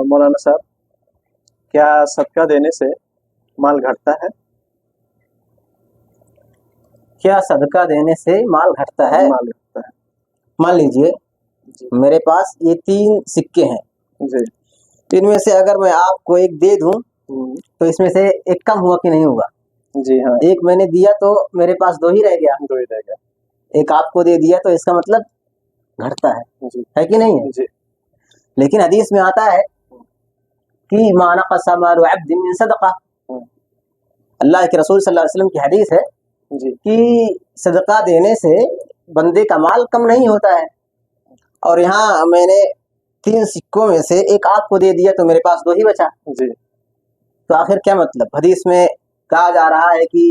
مولانا صاحب، کیا صدقہ دینے سے مال گھٹتا ہے؟ کیا صدقہ دینے سے مال گھٹتا ہے؟ مال گھٹتا ہے مان لیجئے جی میرے پاس یہ 3 سکے ہیں، جی ان میں سے اگر میں آپ کو ایک دے دوں ہم، تو اس میں سے ایک کم ہوا کہ نہیں ہوگا؟ جی ہاں، ایک میں نے دیا تو میرے پاس 2 ہی رہ گیا، 2 ہی رہ گیا ایک آپ کو دے دیا تو اس کا مطلب گھٹتا جی ہے کہ نہیں ہے؟ جی لیکن حدیث میں آتا ہے کہ ما نقص مال عبد من صدقہ، ہم، اللہ کے رسول صلی اللہ علیہ وسلم کی حدیث ہے جی کہ صدقہ دینے سے بندے کا مال کم نہیں ہوتا ہے۔ اور یہاں میں نے 3 سکوں میں سے ایک آپ کو دے دیا تو میرے پاس 2 ہی بچا، جی تو آخر کیا مطلب؟ حدیث میں کہا جا رہا ہے کہ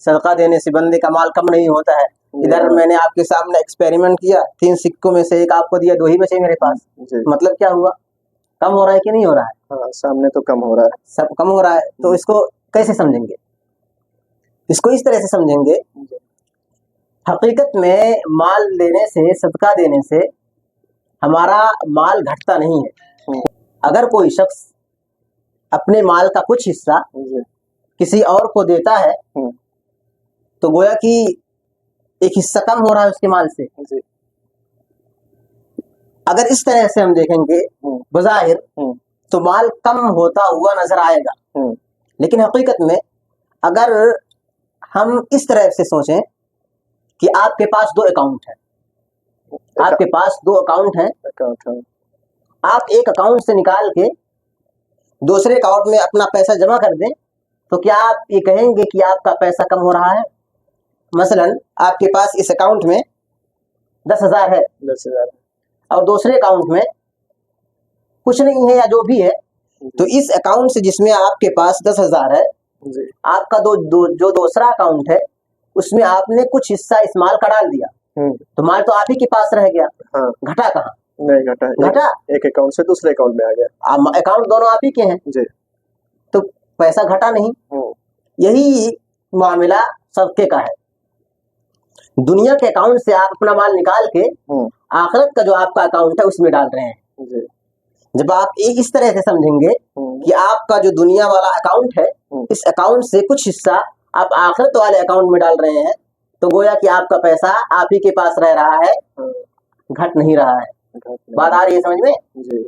صدقہ دینے سے بندے کا مال کم نہیں ہوتا ہے، ادھر میں نے آپ کے سامنے ایکسپیریمنٹ کیا، 3 سکوں میں سے ایک آپ کو دیا 2 ہی بچے میرے پاس، جی مطلب کیا ہوا؟ کم ہو رہا ہے کہ نہیں ہو رہا ہے؟ ہاں، سامنے تو کم ہو رہا ہے سب کم ہو رہا ہے، تو اس کو کیسے سمجھیں گے؟ اس کو اس طرح سے سمجھیں گے، جی حقیقت میں مال دینے سے، صدقہ دینے سے ہمارا مال گھٹتا نہیں ہے۔ ہم، اگر کوئی شخص اپنے مال کا کچھ حصہ جی کسی اور کو دیتا ہے ہم، تو گویا کہ ایک حصہ کم ہو رہا ہے اس کے مال سے۔ جی اگر اس طرح سے ہم دیکھیں گے ہم، بظاہر ہم، تو مال کم ہوتا ہوا نظر آئے گا، ہم، لیکن حقیقت میں اگر ہم اس طرح سے سوچیں کہ آپ کے پاس 2 اکاؤنٹ ہیں، آپ کے پاس 2 اکاؤنٹ ہیں، اکاؤنٹ ہے آپ ایک اکاؤنٹ سے نکال کے دوسرے اکاؤنٹ میں اپنا پیسہ جمع کر دیں تو کیا آپ یہ کہیں گے کہ آپ کا پیسہ کم ہو رہا ہے؟ مثلا آپ کے پاس اس اکاؤنٹ میں 10,000 ہے 10,000 اور دوسرے اکاؤنٹ میں کچھ نہیں ہے یا جو بھی ہے، تو اس اکاؤنٹ سے جس میں آپ کے پاس 10,000 ہے، جی آپ کا جو دوسرا اکاؤنٹ ہے اس میں آپ نے کچھ حصہ اس مال کا ڈال دیا ہم، تو مال تو آپ ہی کے پاس رہ گیا، ہاں گھٹا کہاں؟ نہیں گھٹا، گھٹا ایک اکاؤنٹ سے دوسرے اکاؤنٹ میں آ گیا اکاؤنٹ دونوں آپ ہی کے ہیں جی تو پیسہ گھٹا نہیں۔ ہم، یہی معاملہ صدقے کا ہے، دنیا کے اکاؤنٹ سے آپ اپنا مال نکال کے ہم، آخرت کا جو آپ کا اکاؤنٹ ہے اس میں ڈال رہے ہیں۔ جی جب آپ اس طرح سے سمجھیں گے ہم، کہ آپ کا جو دنیا والا اکاؤنٹ ہے ہم، اس اکاؤنٹ سے کچھ حصہ آپ آخرت والے اکاؤنٹ میں ڈال رہے ہیں تو گویا کہ آپ کا پیسہ آپ ہی کے پاس رہ رہا ہے، ہاں، گھٹ نہیں رہا ہے۔ گھٹ بات آ رہی ہے سمجھ میں؟ جی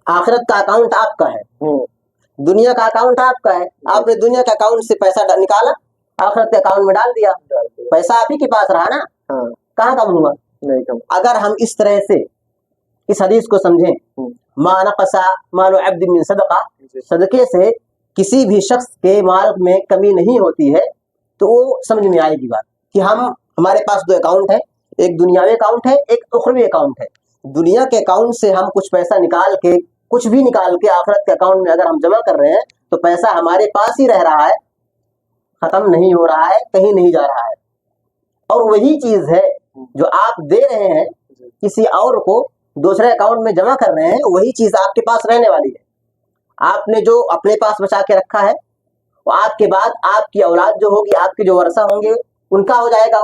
آخرت کا اکاؤنٹ آپ کا ہے، ہم، دنیا کا اکاؤنٹ آپ کا ہے، آپ نے دنیا کے اکاؤنٹ سے پیسہ نکالا آخرت کے اکاؤنٹ میں ڈال دیا، ڈال دیا پیسہ آپ ہی کے پاس رہا نا، ہاں کہاں کم ہوا؟ نہیں کم اگر ہم اس طرح سے اس حدیث کو سمجھیں، ہم، ما نقص مال عبد من صدقہ، جی صدقے سے کسی بھی شخص کے مال میں کمی نہیں ہوتی ہے، تو وہ سمجھ میں آئے گی بات کہ ہمارے پاس 2 اکاؤنٹ ہیں، ایک دنیاوی اکاؤنٹ ہے، ایک اخروی اکاؤنٹ ہے۔ دنیا کے اکاؤنٹ سے ہم کچھ پیسہ نکال کے، کچھ بھی نکال کے آخرت کے اکاؤنٹ میں اگر ہم جمع کر رہے ہیں تو پیسہ ہمارے پاس ہی رہ رہا ہے، ختم نہیں ہو رہا ہے، کہیں نہیں جا رہا ہے۔ اور وہی چیز ہے جو آپ دے رہے ہیں کسی اور کو، دوسرے اکاؤنٹ میں جمع کر رہے ہیں، وہی چیز آپ کے پاس رہنے والی ہے۔ آپ نے جو اپنے پاس بچا کے رکھا ہے وہ آپ کے بعد آپ کی اولاد جو ہوگی، آپ کے جو ورثہ ہوں گے ان کا ہو جائے گا۔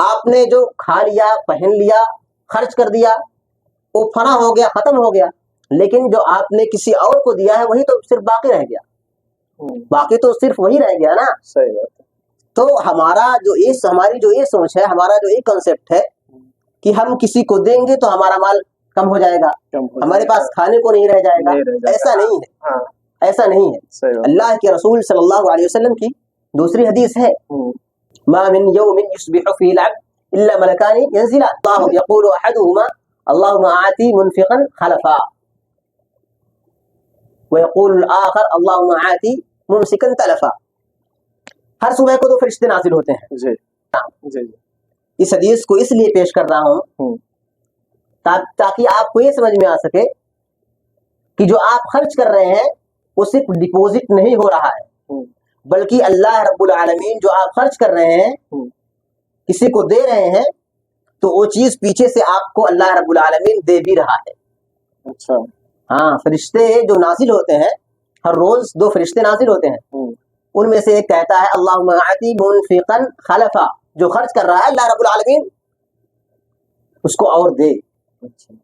آپ نے جو کھا لیا، پہن لیا، خرچ کر دیا وہ فنا ہو گیا، ختم ہو گیا، لیکن جو آپ نے کسی اور کو دیا ہے وہی تو صرف باقی رہ گیا، ہم، باقی تو صرف وہی رہ گیا نا۔ صحیح بات ہے تو ہماری جو یہ سوچ ہے، ہمارا جو یہ کنسپٹ ہے کہ ہم کسی کو دیں گے تو ہمارا مال کم ہو جائے گا، کم ہو ہمارے جائے گا، پاس کھانے کو نہیں رہ جائے گا، نہیں رہ جائے گا، ایسا نہیں ہے، ہاں ایسا نہیں ہے۔ صحیح بات اللہ کے رسول صلی اللہ علیہ وسلم کی دوسری حدیث ہے، ہم، ما من يوم يصبح فيه العبد الا ملكان ينزلان، الله يقول احدهما اللهم اعطي منفقا خلفا ويقول الاخر اللهم اعطي ممسكا تلفا۔ ہر صبح کو 2 فرشتے نازل ہوتے ہیں۔ جی جی جی اس حدیث کو اس لیے پیش کر رہا ہوں ہم، تاکہ آپ کو یہ سمجھ میں آ سکے کہ جو آپ خرچ کر رہے ہیں وہ صرف ڈپوزٹ نہیں ہو رہا ہے، ہم، بلکہ اللہ رب العالمین جو آپ خرچ کر رہے ہیں، ہم، کسی کو دے رہے ہیں تو وہ چیز پیچھے سے آپ کو اللہ رب العالمین دے بھی رہا ہے۔ اچھا ہاں، فرشتے جو نازل ہوتے ہیں، ہر روز 2 فرشتے نازل ہوتے ہیں، ہم، ان میں سے ایک کہتا ہے اللہم اعطی منفقا خلفا، جو خرچ کر رہا ہے اللہ رب العالمین اس کو اور دے۔ اچھا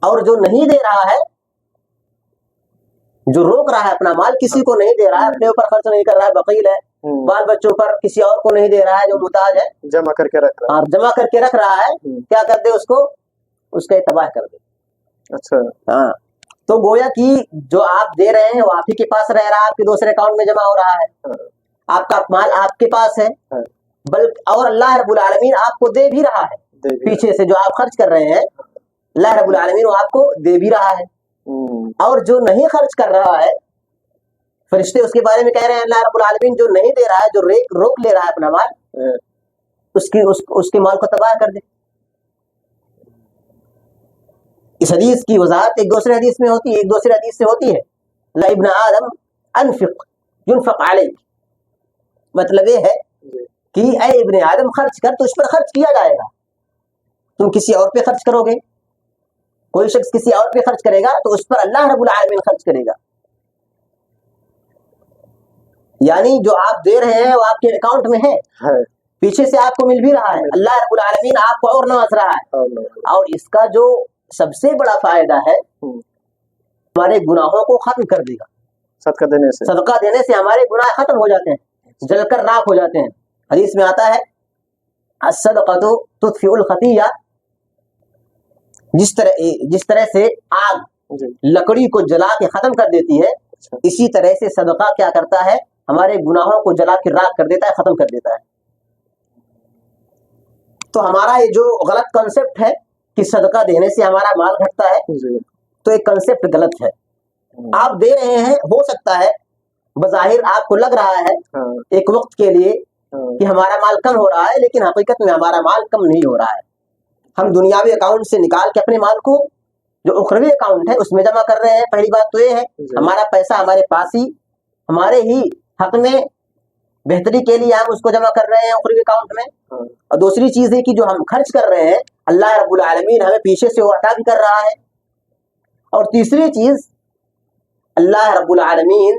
اور جو نہیں دے رہا ہے، جو روک رہا ہے اپنا مال، کسی کو نہیں دے رہا ہے، اپنے اوپر خرچ نہیں کر رہا ہے، بخیل ہے، بال بچوں پر کسی اور کو نہیں دے رہا ہے، جو محتاج ہے جمع کر کے رکھ رہا اور جمع کر کے رکھ رہا ہے، کیا کر دے اس کو، اس کا تباہ کر دے. اچھا ہاں، تو گویا کہ جو آپ دے رہے ہیں وہ آپ ہی کے پاس رہ رہا ہے، آپ کے دوسرے اکاؤنٹ میں جمع ہو رہا ہے، آپ کا مال آپ کے پاس ہے، بلکہ اور اللہ رب العالمین آپ کو دے بھی رہا ہے، پیچھے سے جو آپ خرچ کر رہے ہیں اللہ رب العالمین وہ آپ کو دے بھی رہا ہے. اور جو نہیں خرچ کر رہا ہے، فرشتے اس کے بارے میں کہہ رہے ہیں اللہ رب العالمین جو نہیں دے رہا ہے، جو روک لے رہا ہے اپنا مال، اس کے مال کو تباہ کر دے. اس حدیث کی وضاحت ایک دوسرے حدیث میں ہوتی ہے، ایک دوسرے حدیث سے ہوتی ہے، لا ابن آدم انفق ينفق علیک، مطلب یہ ہے کہ اے ابن آدم خرچ کر تو اس پر خرچ کیا جائے گا. تم کسی اور پہ خرچ کرو گے، کوئی شخص کسی اور پہ خرچ کرے گا تو اس پر اللہ رب العالمین خرچ کرے گا. یعنی جو آپ دے رہے ہیں وہ آپ کے اکاؤنٹ میں ہے، پیچھے سے آپ کو مل بھی رہا ہے، اللہ رب العالمین آپ کو اور نواز رہا ہے. اور اس کا جو سب سے بڑا فائدہ ہے، ہمارے گناہوں کو ختم کر دے گا. صدقہ دینے سے ہمارے گناہ ختم ہو جاتے ہیں، جل کر راکھ ہو جاتے ہیں. حدیث میں آتا ہے الصدقۃ تطفئ الخطیہ، جس طرح سے آگ لکڑی کو جلا کے ختم کر دیتی ہے، اسی طرح سے صدقہ کیا کرتا ہے، ہمارے گناہوں کو جلا کے راکھ کر دیتا ہے، ختم کر دیتا ہے. تو ہمارا یہ جو غلط کنسپٹ ہے کہ صدقہ دینے سے ہمارا مال گھٹتا ہے، تو ایک کنسپٹ غلط ہے. آپ دے رہے ہیں، ہو سکتا ہے بظاہر آپ کو لگ رہا ہے ایک وقت کے لیے کہ ہمارا مال کم ہو رہا ہے، لیکن حقیقت میں ہمارا مال کم نہیں ہو رہا ہے. ہم دنیاوی اکاؤنٹ سے نکال کے اپنے مال کو جو اخروی اکاؤنٹ ہے اس میں جمع کر رہے ہیں. پہلی بات تو یہ ہے ہمارا پیسہ ہمارے پاس ہی، ہمارے ہی حق میں بہتری کے لیے ہم اس کو جمع کر رہے ہیں اخروی اکاؤنٹ میں. اور دوسری چیز ہے کہ جو ہم خرچ کر رہے ہیں اللہ رب العالمین ہمیں پیچھے سے وہ عطا بھی کر رہا ہے. اور تیسری چیز اللہ رب العالمین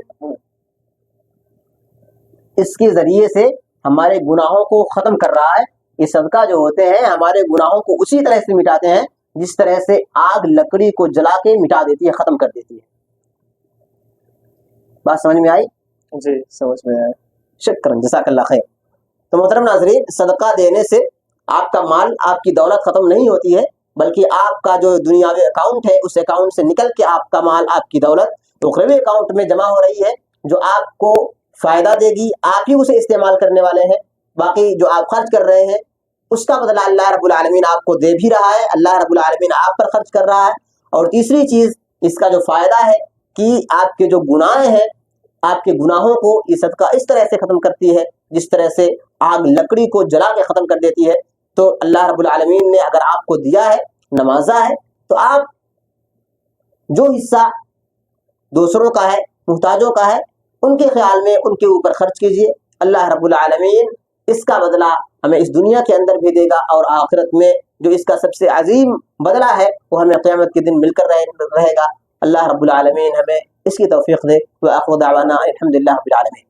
اس کے ذریعے سے ہمارے گناہوں کو ختم کر رہا ہے. یہ صدقہ جو ہوتے ہیں ہمارے گناہوں کو اسی طرح سے مٹاتے ہیں جس طرح سے آگ لکڑی کو جلا کے مٹا دیتی ہے، ختم کر دیتی ہے. بات سمجھ میں آئی؟ جی سمجھ میں آیا. شکرا، جزاک اللہ خیر. تو محترم ناظرین، صدقہ دینے سے آپ کا مال، آپ کی دولت ختم نہیں ہوتی ہے، بلکہ آپ کا جو دنیاوی اکاؤنٹ ہے اس اکاؤنٹ سے نکل کے آپ کا مال، آپ کی دولت اخروی اکاؤنٹ میں جمع ہو رہی ہے، جو آپ کو فائدہ دے گی. آپ ہی اسے استعمال کرنے والے ہیں، باقی جو آپ خرچ کر رہے ہیں اس کا بدلہ اللہ رب العالمین آپ کو دے بھی رہا ہے، اللہ رب العالمین آپ پر خرچ کر رہا ہے. اور تیسری چیز اس کا جو فائدہ ہے کہ آپ کے جو گناہ ہیں، آپ کے گناہوں کو یہ صدقہ اس طرح سے ختم کرتی ہے جس طرح سے آگ لکڑی کو جلا کے ختم کر دیتی ہے. تو اللہ رب العالمین نے اگر آپ کو دیا ہے، نوازا ہے، تو آپ جو حصہ دوسروں کا ہے، محتاجوں کا ہے، ان کے خیال میں ان کے اوپر خرچ کیجئے. اللہ رب العالمین اس کا بدلہ ہمیں اس دنیا کے اندر بھی دے گا، اور آخرت میں جو اس کا سب سے عظیم بدلہ ہے وہ ہمیں قیامت کے دن مل کر رہے گا. اللہ رب العالمین ہمیں اس کی توفیق دے. وآخر دعوانا الحمد للہ رب العالمین.